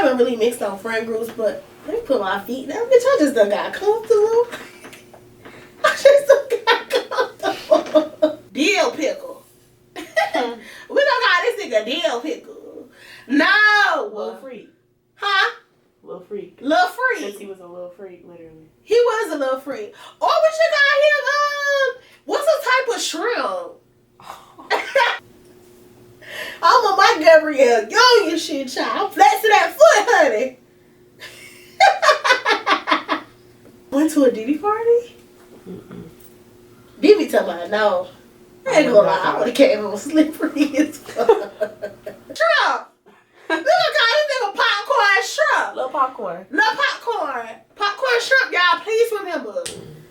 haven't really mixed on friend groups, but let me put my feet down. Bitch, I just done got comfortable. I just done got comfortable. Dill pickle. We don't call this nigga dill pickle. No. Little freak. Huh? Little freak. Little freak. Since he was a little freak, literally. He was a little freak. Or we should got him, what's the type of shrimp? I'm on my Gabrielle Union shit, child. I'm flexing that foot, honey. Went to a Diddy party? Diddy tell me no. I ain't gonna lie, I would've came on slippery as fuck. Shrimp! Look at this nigga popcorn shrimp. Little popcorn. Little popcorn. Popcorn shrimp, y'all, please remember.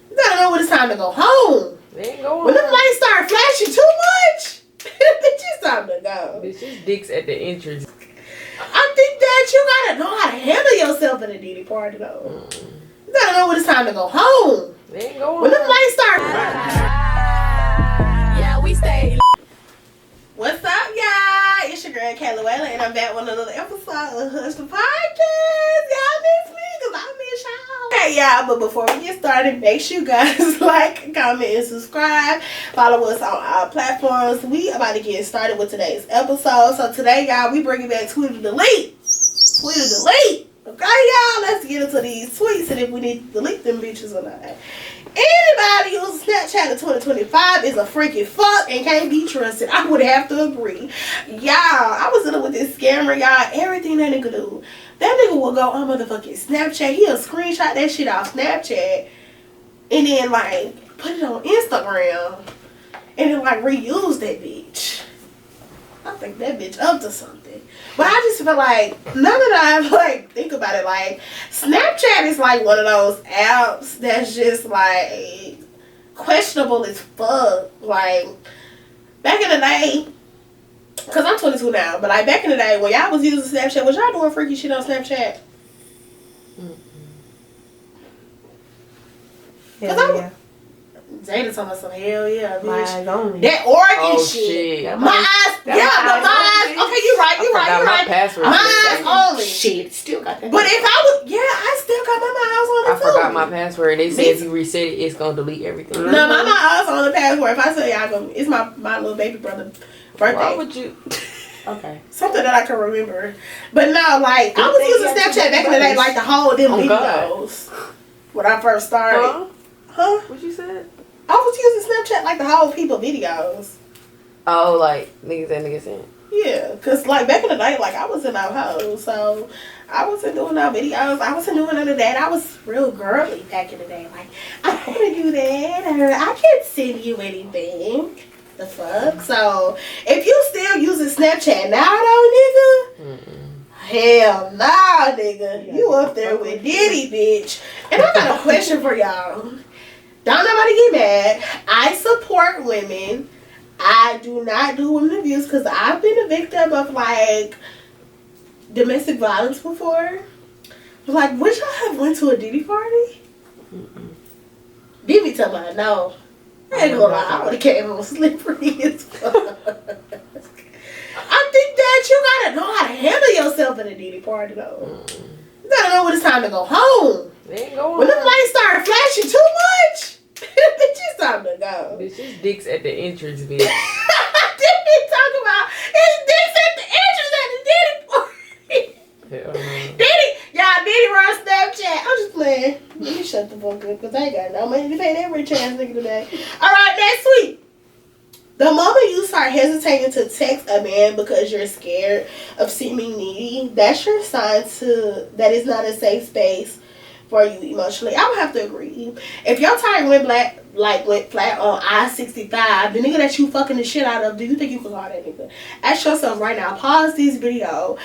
You gotta know when it's time to go home. They ain't going When them lights start flashing too much, bitch, it's time to go. Bitch, it's dicks at the entrance. I think that you gotta know how to handle yourself at a Diddy party, though. You gotta know when it's time to go home. They ain't going When them lights start... Yeah, we stay. What's up, y'all? It's your girl, Kayla Wayla, and I'm back with another episode of Hush the Podcast. Y'all miss me, because I miss y'all. Okay, y'all, but before we get started, make sure you guys like, comment, and subscribe. Follow us on our platforms. We about to get started with today's episode. So today, y'all, we bringing back Tweet or Delete. Tweet or Delete. Okay, y'all, let's get into these tweets and if we need to delete them bitches or not. Anybody who's Snapchat in 2025 is a freaking fuck and can't be trusted. I would have to agree. Y'all, I was dealing with this scammer, y'all. Everything that nigga do. That nigga will go on motherfucking Snapchat. He'll screenshot that shit off Snapchat and then, like, put it on Instagram and then, like, reuse that bitch. I think that bitch up to something. But I just feel like, none of that, like, think about it, like, Snapchat is like one of those apps that's just, like, questionable as fuck. Like, back in the day, because I'm 22 now, but, like, back in the day, when y'all was using Snapchat, was y'all doing freaky shit on Snapchat? Hell yeah. Jada talking about some hell yeah, bitch. My eyes only. That Oregon shit. My eyes, yeah, but my eyes. Okay, you right. My password. My eyes only. Shit, still got that. But if I was, I still got my eyes on it I forgot my password. They said if you reset it, it's gonna delete everything. No, my eyes on the password. If I tell y'all, it's my little baby brother's birthday. Why would you? Okay. Something that I can remember. But no, like, I was using Snapchat back in the day, like the whole them videos. When I first started. Huh? What you said? I was using Snapchat like the whole people videos. Oh, like niggas and niggas in. Yeah, cause like back in the day, like I was in our house, so I wasn't doing no videos. I wasn't doing none of that. I was real girly back in the day. Like I don't want to do that. I can't send you anything. The fuck. So if you still using Snapchat now, though, nigga. Hell nah, nigga. You up there with Diddy, bitch. And I got a question for y'all. Don't nobody get mad. I support women. I do not do women abuse because I've been a victim of like domestic violence before. But like, would y'all have went to a Diddy party? Diddy tell me no. I ain't gonna lie, I would have came on slippery as fuck. I think that you gotta know how to handle yourself at a Diddy party though. You gotta know when it's time to go home. They ain't going. When them lights start flashing too much, bitch, it's time to go. Bitch, it's dicks at the entrance, bitch. Diddy talk about his dicks at the entrance at the Diddy party. Hell no. Diddy run Snapchat. I'm just playing. Let me shut the fuck up because I ain't got no money to pay that rich ass nigga today. Alright, next week. The moment you start hesitating to text a man because you're scared of seeming needy, that's your sign that it's not a safe space for you emotionally. I would have to agree. If your tire went flat on I-65, the nigga that you fucking the shit out of, do you think you can call that nigga? Ask yourself right now. Pause this video.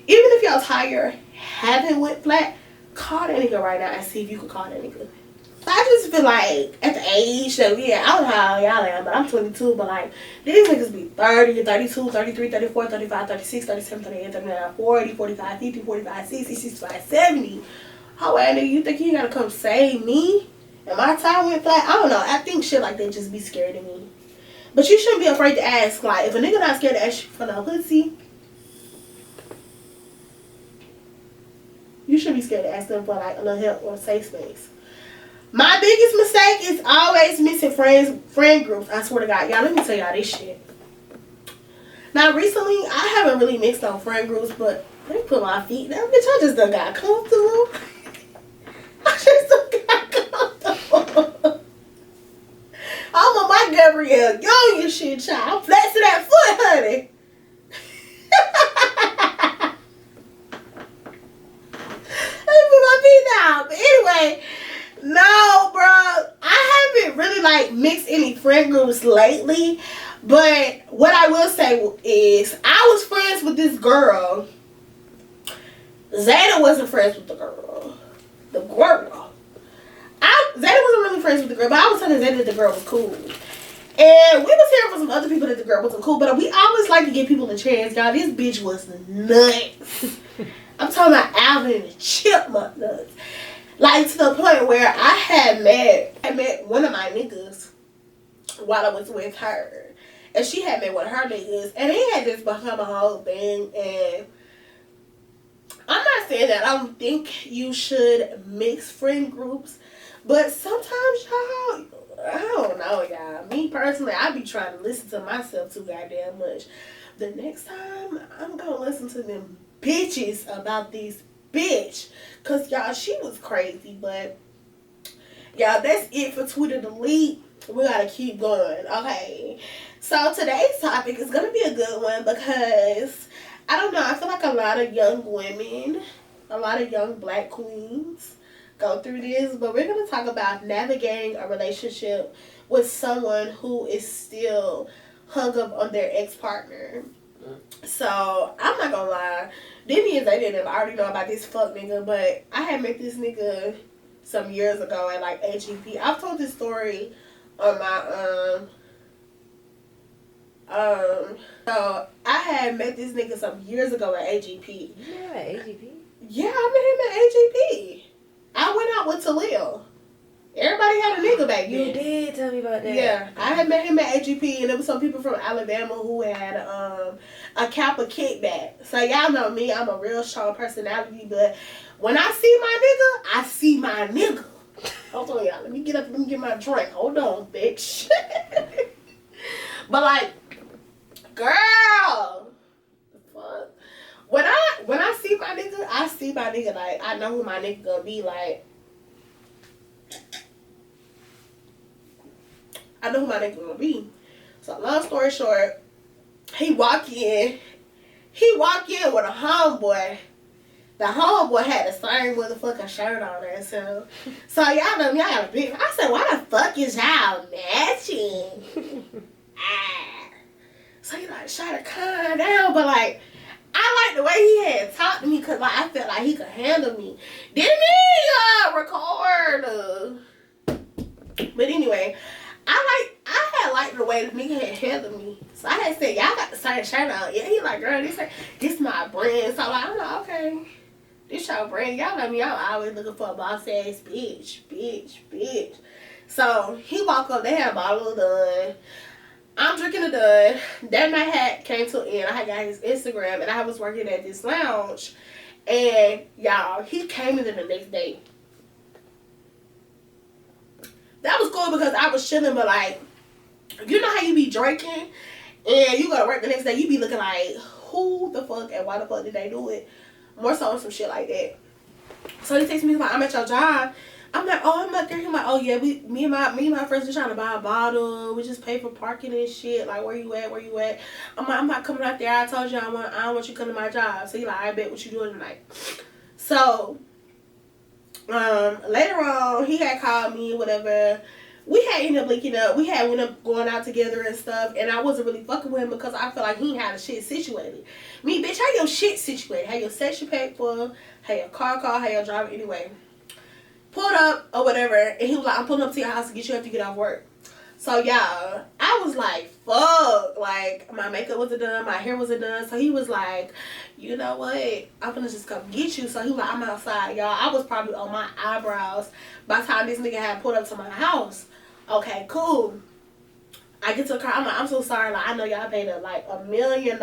Even if your tire haven't went flat, call that nigga right now and see if you can call that nigga. I just feel like at the age that I don't know how y'all am, but I'm 22, but like these niggas be 30, 32, 33, 34, 35, 36, 37, 38, 39, 40, 45, 50, 45, 60, 65, 70. How nigga, you think you gotta come save me? And my tire went flat? I don't know. I think shit like that just be scared of me. But you shouldn't be afraid to ask. Like, if a nigga not scared to ask you for no pussy, You shouldn't be scared to ask them for like a little help or a safe space. My biggest mistake is always missing friend groups. I swear to God, y'all. Let me tell y'all this shit. Now, recently, I haven't really mixed on friend groups, but let me put my feet down. Bitch, I just done got comfortable. I just done got comfortable. I'm on my Gabrielle Union shit, child. I'm flexing that foot, honey. Let me put my feet down. But anyway, no, bro. I haven't really, like, mixed any friend groups lately. But what I will say is, I was friends with this girl. Zeta wasn't friends with the girl. The girl. Zeta wasn't really friends with the girl, but I was telling Zeta that the girl was cool. And we was hearing from some other people that the girl wasn't cool, but we always like to give people a chance. Y'all, this bitch was nuts. I'm talking about Alvin and the Chipmunk nuts. Like, to the point where I met one of my niggas while I was with her. And she had met one of her niggas. And they had just become a whole thing. And I'm not saying that I don't think you should mix friend groups. But sometimes, y'all, I don't know, y'all. Me personally, I be trying to listen to myself too goddamn much. The next time, I'm going to listen to them bitches about these bitch. Because, y'all, she was crazy. But, y'all, that's it for Twitter Delete. We got to keep going. Okay. So, today's topic is going to be a good one because, I don't know, I feel like a lot of young women, a lot of young black queens go through this, but we're going to talk about navigating a relationship with someone who is still hung up on their ex-partner. So, I'm not going to lie, Demi and Zayden already know about this fuck nigga, but I had met this nigga some years ago at like AGP. I've told this story on my, so I had met this nigga some years ago at AGP. Yeah, AGP? Yeah, I met him at AGP. I went out with Talil. Everybody had a nigga back then. You did tell me about that. Yeah, I had met him at AGP, and there was some people from Alabama who had a Kappa kickback. So y'all know me, I'm a real strong personality, but when I see my nigga, I see my nigga. Hold on, y'all. Let me get up. Let me get my drink. Hold on, bitch. But like, girl, the fuck. When I see my nigga, I see my nigga. Like, I know who my nigga gonna be. Like, I know who my nigga gonna be. So long story short, he walk in with a homeboy. The homeboy had the same motherfucking shirt on there, so y'all know me, I got a big. I said, why the fuck is y'all matching? So he like, try to calm down, but like, I like the way he had talked to me, cause like I felt like he could handle me. Didn't he record? But anyway, I had liked the way the nigga had handled me. So I had said, y'all got the same shirt on. Yeah, he like, girl, this my brand. So I'm like, okay. This your brand. Y'all know me. I'm always looking for a boss ass bitch. So he walked up. They had a bottle of Dun. I'm drinking the Dun. That night came to an end. I had got his Instagram, and I was working at this lounge. And y'all, he came in the next day. That was cool because I was chilling, but like, you know how you be drinking and you go to work the next day, you be looking like, who the fuck and why the fuck did they do it? More so on some shit like that. So he texts me like, I'm at your job. I'm like, oh, I'm not there. He's like, oh yeah, me and my friends are trying to buy a bottle. We just pay for parking and shit. Like, where you at? I'm like, I'm not coming out there. I told you I don't want you to come to my job. So he like, I bet what you doing tonight. So later on, he had called me, whatever. We had ended up linking up. We had went up going out together and stuff. And I wasn't really fucking with him because I felt like he had a shit situated. Me, bitch, how your shit situated? How your section paid for? How your car called? How your driver? Anyway, pulled up or whatever. And he was like, I'm pulling up to your house to get you after you get off work. So, y'all, I was like, fuck. Like, my makeup wasn't done. My hair wasn't done. So, he was like, you know what? I'm gonna just come get you. So, he was like, I'm outside, y'all. I was probably on my eyebrows by the time this nigga had pulled up to my house. Okay, cool. I get to the car. I'm like, I'm so sorry. Like, I know y'all paid up like $1 million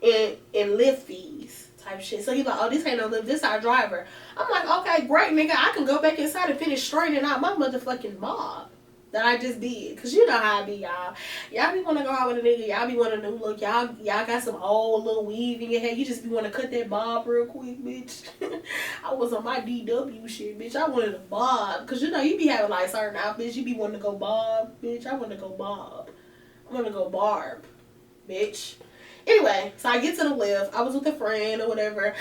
in Lyft fees. type shit. So he's like, oh, this ain't no lift, this our driver. I'm like, okay, great, nigga. I can go back inside and finish straightening out my motherfucking mob that I just did. Cause you know how I be, y'all. Y'all be wanna go out with a nigga, y'all be wanna new look, y'all got some old little weave in your head. You just be wanna cut that bob real quick, bitch. I was on my DW shit, bitch. I wanted a bob. Cause you know you be having like certain outfits, you be wanting to go bob, bitch. I wanna go bob. I wanna go barb, bitch. Anyway, so I get to the lift. I was with a friend or whatever.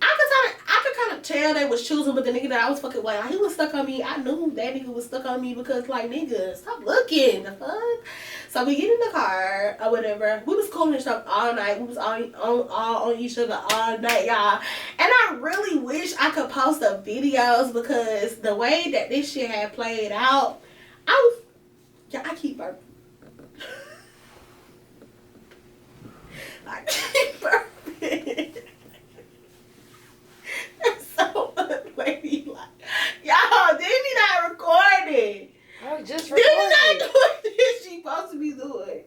I could kind of tell they was choosing, but the nigga that I was fucking with, like, he was stuck on me. I knew that nigga was stuck on me because, like, nigga, stop looking. The fuck? So we get in the car or whatever. We was calling and stuff all night. We was all on each other all night, y'all. And I really wish I could post the videos because the way that this shit had played out, I keep burping. I keep burping. That's so unladylike. Y'all, did we not record it? I was just Did we recording. not do what she supposed to be doing?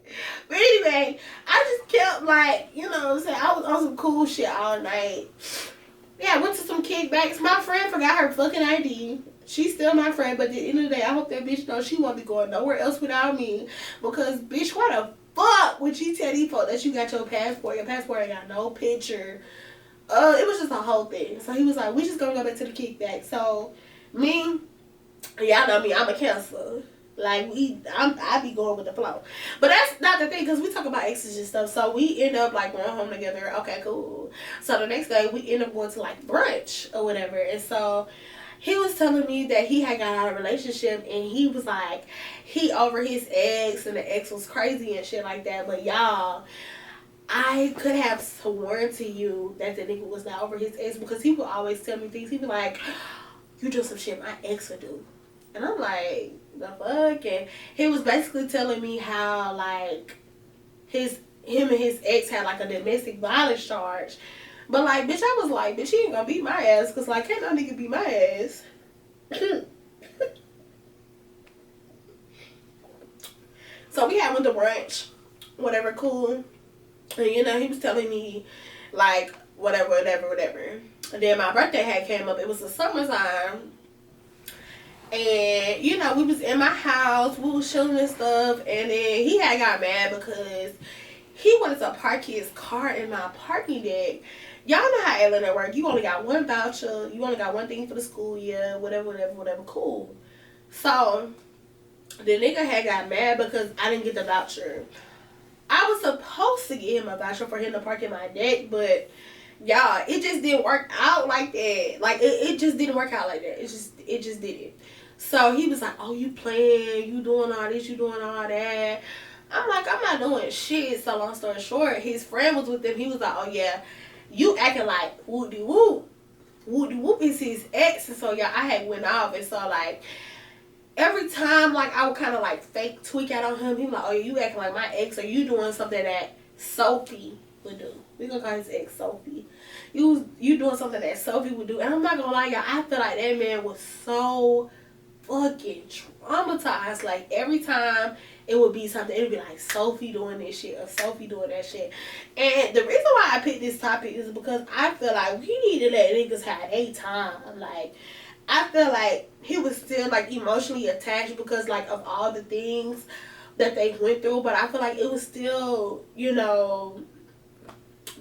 But anyway, I just kept like, you know what I'm saying? I was on some cool shit all night. Yeah, I went to some kickbacks. My friend forgot her fucking ID. She's still my friend, but at the end of the day, I hope that bitch knows she won't be going nowhere else without me. Because, bitch, why the fuck would you tell these folks that you got your passport? Your passport ain't got no picture. It was just a whole thing. So he was like, we just gonna go back to the kickback. So, me, y'all know me, I'm a Cancer. Like, I be going with the flow. But that's not the thing, because we talk about exes and stuff. So, we end up, like, going home together. Okay, cool. So, the next day, we end up going to, like, brunch or whatever. And so, he was telling me that he had got out of a relationship and he was like, he over his ex and the ex was crazy and shit like that. But y'all, I could have sworn to you that the nigga was not over his ex because he would always tell me things. He'd be like, you do some shit my ex would do. And I'm like, the fuck? And he was basically telling me how like him and his ex had like a domestic violence charge. But, like, bitch, I was like, bitch, he ain't gonna beat my ass. Because, like, can't no nigga beat my ass. So, we had went to brunch. Whatever, cool. And, you know, he was telling me, like, whatever. And then my birthday had came up. It was the summertime. And, you know, we was in my house. We was chilling and stuff. And then he had got mad because he wanted to park his car in my parking deck. Y'all know how Atlanta work. You only got one voucher. You only got one thing for the school year. Whatever. Cool. So, the nigga had got mad because I didn't get the voucher. I was supposed to get him a voucher for him to park in my deck, but y'all, it just didn't work out like that. Like, it just didn't work out like that. It just didn't. So, he was like, oh, you playing. You doing all this. You doing all that. I'm like, I'm not doing shit. So, long story short, his friend was with him. He was like, oh, yeah. You acting like whoop-de-whoop. Whoop-de-whoop is his ex. And so, yeah, I had went off. And so, like, every time, like, I would kind of, like, fake tweak out on him. He was like, oh, you acting like my ex. Or you doing something that Sophie would do. We gonna call his ex Sophie. You doing something that Sophie would do. And I'm not gonna lie, y'all. I feel like that man was so fucking traumatized. Like, every time it would be something, it would be like Sophie doing this shit or Sophie doing that shit. And the reason why I picked this topic is because I feel like we need to let niggas have a time. Like, I feel like he was still like emotionally attached because like of all the things that they went through. But I feel like it was still, you know,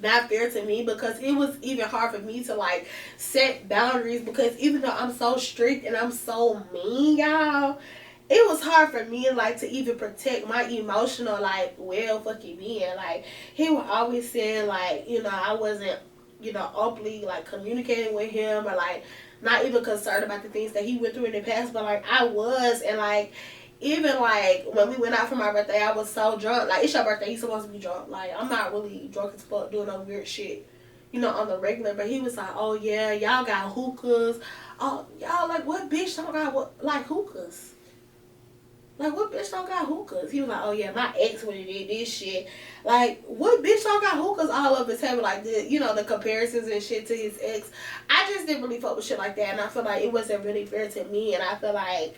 not fair to me because it was even hard for me to like set boundaries because even though I'm so strict and I'm so mean, y'all, it was hard for me like to even protect my emotional like well fucking being. Like, he was always saying like, you know, I wasn't, you know, openly like communicating with him or like not even concerned about the things that he went through in the past, but like I was. And like even like when we went out for my birthday, I was so drunk. Like, it's your birthday, you supposed to be drunk. Like, I'm not really drunk as fuck doing no weird shit, you know, on the regular. But he was like, oh yeah, y'all got hookahs. Oh, y'all, like, what bitch don't got what like hookahs? Like, what bitch don't got hookahs? He was like, oh yeah, my ex would have did this shit. Like, what bitch don't got hookahs all of his head? Like, the, you know, the comparisons and shit to his ex. I just didn't really fuck with shit like that. And I feel like it wasn't really fair to me. And I feel like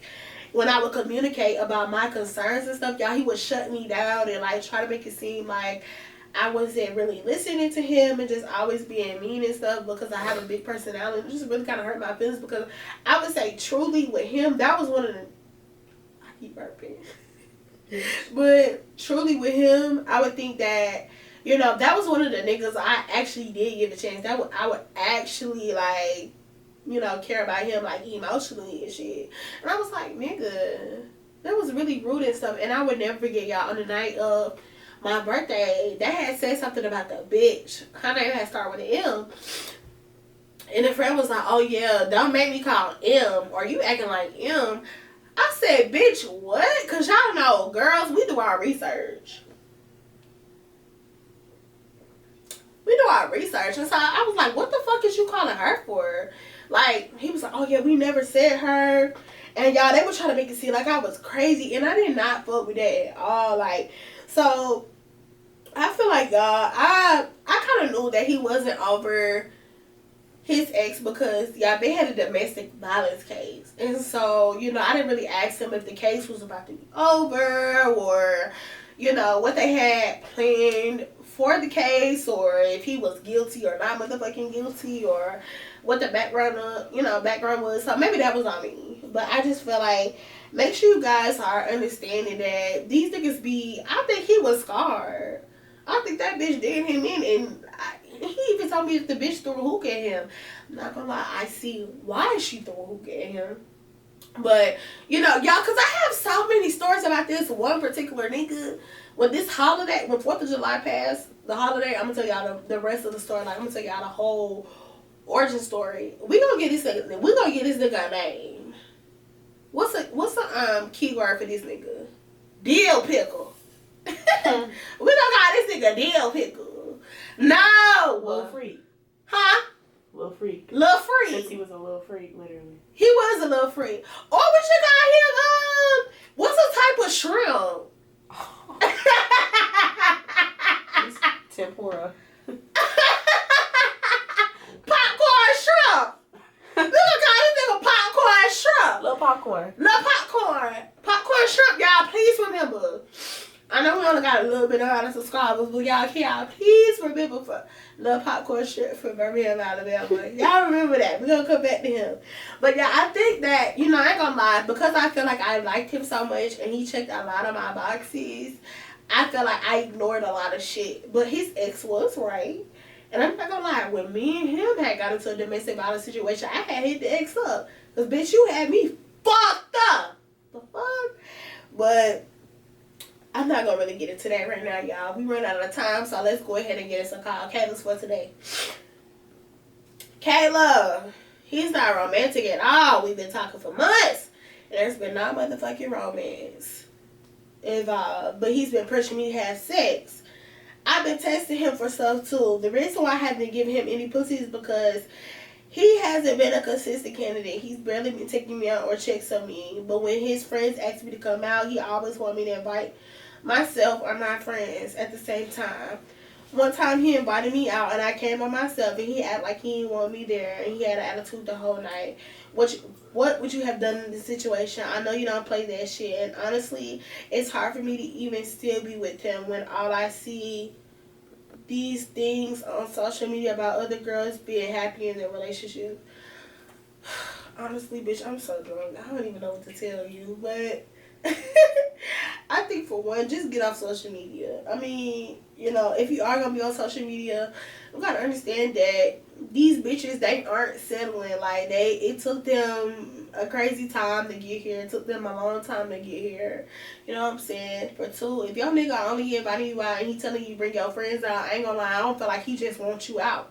when I would communicate about my concerns and stuff, y'all, he would shut me down and like try to make it seem like I wasn't really listening to him and just always being mean and stuff because I have a big personality. It just really kind of hurt my feelings because I would say truly with him, that was one of the... I keep burping. But truly with him, I would think that, you know, that was one of the niggas I actually did give a chance. I would actually, like, you know, care about him, like, emotionally and shit. And I was like, nigga, that was really rude and stuff. And I would never forget, y'all, on the night of my birthday, they had said something about the bitch. Her name had started with an M. And the friend was like, oh, yeah, don't make me call M, or you acting like M. I said, bitch, what? Because y'all know, girls, we do our research. We do our research. And so I was like, what the fuck is you calling her for? Like, he was like, oh, yeah, we never said her. And y'all, they were trying to make it seem like I was crazy. And I did not fuck with that at all. Like, so I feel like, y'all, I kind of knew that he wasn't over his ex because, yeah, they had a domestic violence case. And so, you know, I didn't really ask him if the case was about to be over or, you know, what they had planned for the case or if he was guilty or not motherfucking guilty or what the background was. So maybe that was on me. But I just feel like, make sure you guys are understanding that these niggas I think he was scarred. I think that bitch did him in, and he even told me if the bitch threw a hook at him. I'm not gonna lie, I see why she threw a hook at him. But, you know, y'all, because I have so many stories about this one particular nigga. When this holiday, when 4th of July passed, the holiday, I'm gonna tell y'all the rest of the story. Like, I'm gonna tell y'all the whole origin story. We gonna get this nigga a name. What's the keyword for this nigga? Dill pickle. We gonna call this nigga Dill pickle. No. Little freak. Huh? Little freak. Little freak. Since he was a little freak, literally. He was a little freak. Or we should got him, what's the type of shrimp? It's tempura. Popcorn shrimp. We gonna call this nigga popcorn shrimp. Little popcorn. Little popcorn. Popcorn shrimp, y'all, please remember. I know we only got a little bit of 100 subscribers, but y'all please remember for Little Popcorn Shrimp from Birmingham, Alabama. Y'all remember that. We're going to come back to him. But yeah, I think that, you know, I ain't going to lie, because I feel like I liked him so much and he checked a lot of my boxes, I feel like I ignored a lot of shit. But his ex was right. And I'm not going to lie, when me and him had got into a domestic violence situation, I had hit the ex up. Because, bitch, you had me fucked up. The fuck? But I'm not going to really get into that right now, y'all. We run out of time, so let's go ahead and get us a call. Kayla's for today. Kayla, he's not romantic at all. We've been talking for months. And there's been no motherfucking romance involved. But he's been pushing me to have sex. I've been testing him for stuff, too. The reason why I haven't been giving him any pussy is because he hasn't been a consistent candidate. He's barely been taking me out or checks on me. But when his friends ask me to come out, he always wants me to invite myself or my friends at the same time. One time he invited me out and I came by myself and he acted like he didn't want me there and he had an attitude the whole night. What would you have done in this situation? I know you don't play that shit, and honestly, it's hard for me to even still be with him when all I see these things on social media about other girls being happy in their relationship. Honestly, bitch, I'm so drunk. I don't even know what to tell you, but I think for one, just get off social media. I mean, you know, if you are gonna be on social media, you gotta understand that these bitches, they aren't settling. Like, it took them a crazy time to get here. It took them a long time to get here. You know what I'm saying? For two, if your nigga only inviting you out and he telling you bring your friends out, I ain't gonna lie, I don't feel like he just wants you out.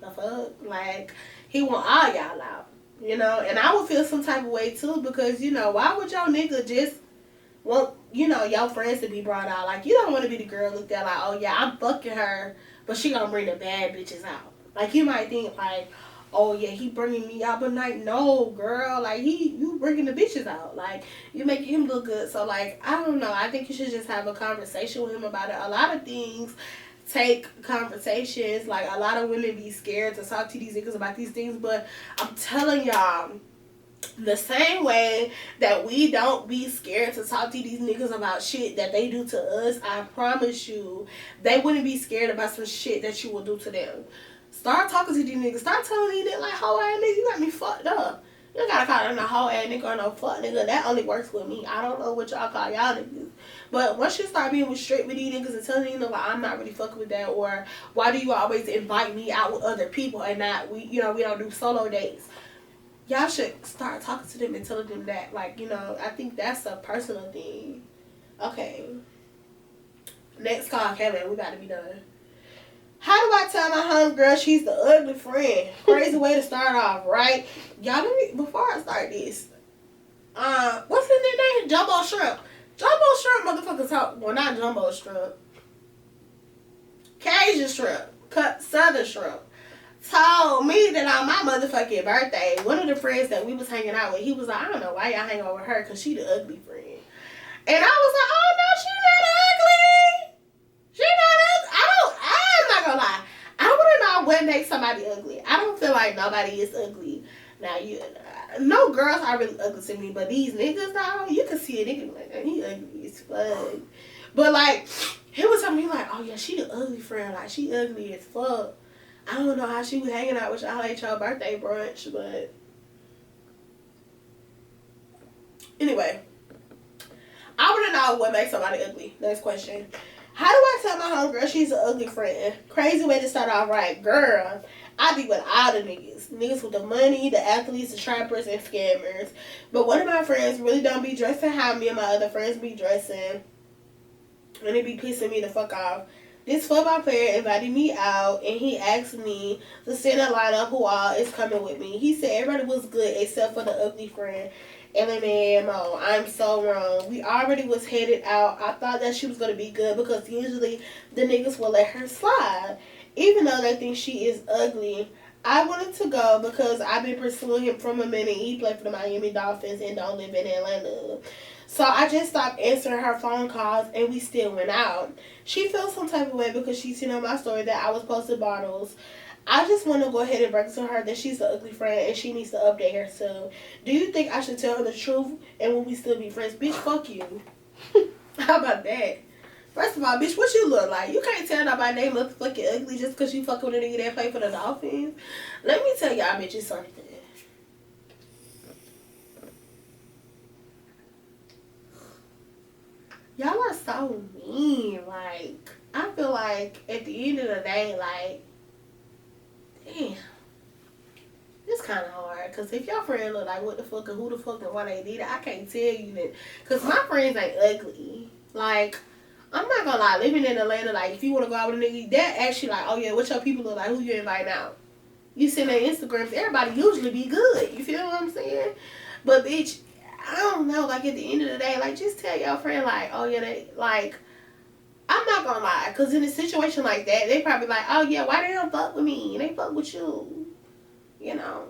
The fuck? Like, he want all y'all out. You know, and I would feel some type of way too, because, you know, why would your nigga just want, you know, your friends to be brought out? Like, you don't want to be the girl looked at like, oh yeah, I'm fucking her, but she gonna bring the bad bitches out. Like, you might think like, oh yeah, he bringing me out, but like, no, girl, like, you bringing the bitches out. Like, you making him look good. So like, I don't know, I think you should just have a conversation with him about it. A lot of things take conversations. Like, a lot of women be scared to talk to these niggas about these things, but I'm telling y'all, The same way that we don't be scared to talk to these niggas about shit that they do to us, I promise you, they wouldn't be scared about some shit that you will do to them. Start talking to these niggas. Start telling these niggas like, hoe ass nigga, you got me fucked up. You don't gotta call them a hoe ass nigga or no fuck nigga. That only works with me. I don't know what y'all call y'all niggas. But once you start being straight with these niggas and telling them like, I'm not really fucking with that, or why do you always invite me out with other people and not we don't do solo dates. Y'all should start talking to them and telling them that, like, I think that's a personal thing. Okay. Next call, Kevin. We gotta be done. How do I tell my homegirl she's the ugly friend? Crazy way to start off, right? Y'all, before I start this, what's his name? Jumbo Shrimp. Jumbo Shrimp motherfuckers talk, well, not Jumbo Shrimp. Cajun Shrimp. Cut Southern Shrimp. Told me that on my motherfucking birthday, one of the friends that we was hanging out with, he was like, I don't know why y'all hang out with her, because she the ugly friend. And I was like, oh no, she not ugly. She not ugly. I'm not gonna lie. I want to know what makes somebody ugly. I don't feel like nobody is ugly. Now, no girls are really ugly to me, but these niggas, though, you can see a nigga like, he ugly as fuck. But, like, he was telling me, like, oh yeah, she the ugly friend. Like, she ugly as fuck. I don't know how she was hanging out with y'all at your birthday brunch, but anyway, I want to know what makes somebody ugly. Next question. How do I tell my homegirl she's an ugly friend? Crazy way to start off, right? Girl, I be with all the niggas. Niggas with the money, the athletes, the trappers, and scammers. But one of my friends really don't be dressing how me and my other friends be dressing. And it be pissing me the fuck off. This football player invited me out, and he asked me to send a line up who all is coming with me. He said everybody was good except for the ugly friend. LMAMO, I'm so wrong. We already was headed out. I thought that she was going to be good because usually the niggas will let her slide. Even though they think she is ugly. I wanted to go because I've been pursuing him from a minute. He played for the Miami Dolphins and don't live in Atlanta. So I just stopped answering her phone calls and we still went out. She felt some type of way because she seen on my story that I was posting bottles. I just want to go ahead and break it to her that she's the ugly friend and she needs to update herself. Do you think I should tell her the truth and will we still be friends? Bitch, fuck you. How about that? First of all, bitch, what you look like? You can't tell nobody they look fucking ugly just because you fucking with a nigga that play for the Dolphins. Let me tell y'all bitches something. Y'all are so mean. Like, I feel like at the end of the day, like, damn. It's kind of hard. Because if your friend look like what the fuck and who the fuck and why they did it, I can't tell you that. Because my friends ain't ugly. Like, I'm not gonna lie, living in Atlanta, like, if you want to go out with a nigga, that actually like, oh yeah, what your people look like, who you inviting out? You see their Instagrams, everybody usually be good. You feel what I'm saying? But bitch, I don't know, like, at the end of the day, like, just tell your friend, like, oh yeah, they, like, I'm not gonna lie, because in a situation like that, they probably like, oh yeah, why they don't fuck with me? They fuck with you. You know?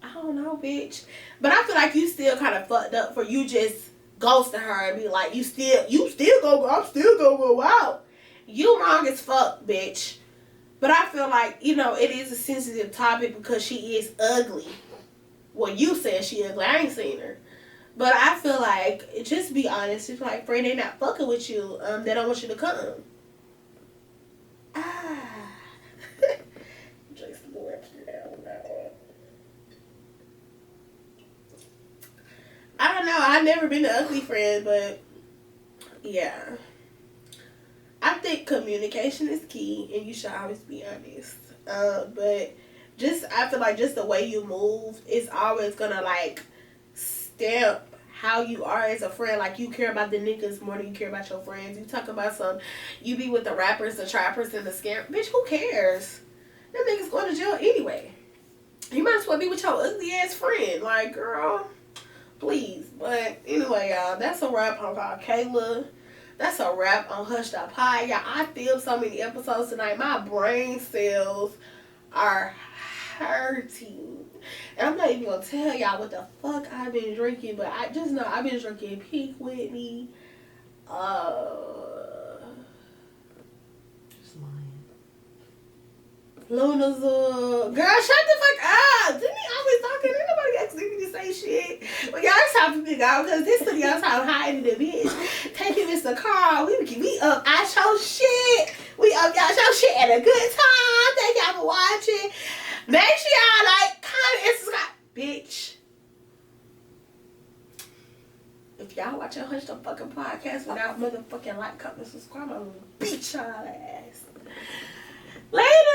I don't know, bitch. But I feel like you still kind of fucked up for you just ghosting her and be like, you still go, I'm still gonna go out. You wrong as fuck, bitch. But I feel like, you know, it is a sensitive topic because she is ugly. Well, you said she ugly. I ain't seen her. But I feel like, just be honest. It's like, friend, they not fucking with you. They don't want you to come. I don't know. I've never been an ugly friend, but yeah. I think communication is key, and you should always be honest. But I feel like just the way you move is always gonna like stamp how you are as a friend. Like, you care about the niggas more than you care about your friends. You talk about you be with the rappers, the trappers, and the scam. Bitch, who cares? Them niggas going to jail anyway. You might as well be with your ugly ass friend. Like, girl, please. But anyway, y'all, that's a wrap on Call Kayla. That's a wrap on Hush the Pie. Y'all, I filmed so many episodes tonight. My brain cells are hurting. And I'm not even going to tell y'all what the fuck I've been drinking. But I just know I've been drinking Pink Whitney. Just lying. Luna's. Girl, shut the fuck up. Didn't he always talking? Ain't nobody asking me shit. Well, y'all it's time for me to go because this studio time hiding the bitch. Taking Mr. Carl. We up our show shit. We up y'all show shit at a good time. Thank y'all for watching. Make sure y'all like, comment, and subscribe. Bitch. If y'all watch a Hush the fucking podcast without motherfucking like, comment, subscribe, I'm gonna beat y'all ass. Later.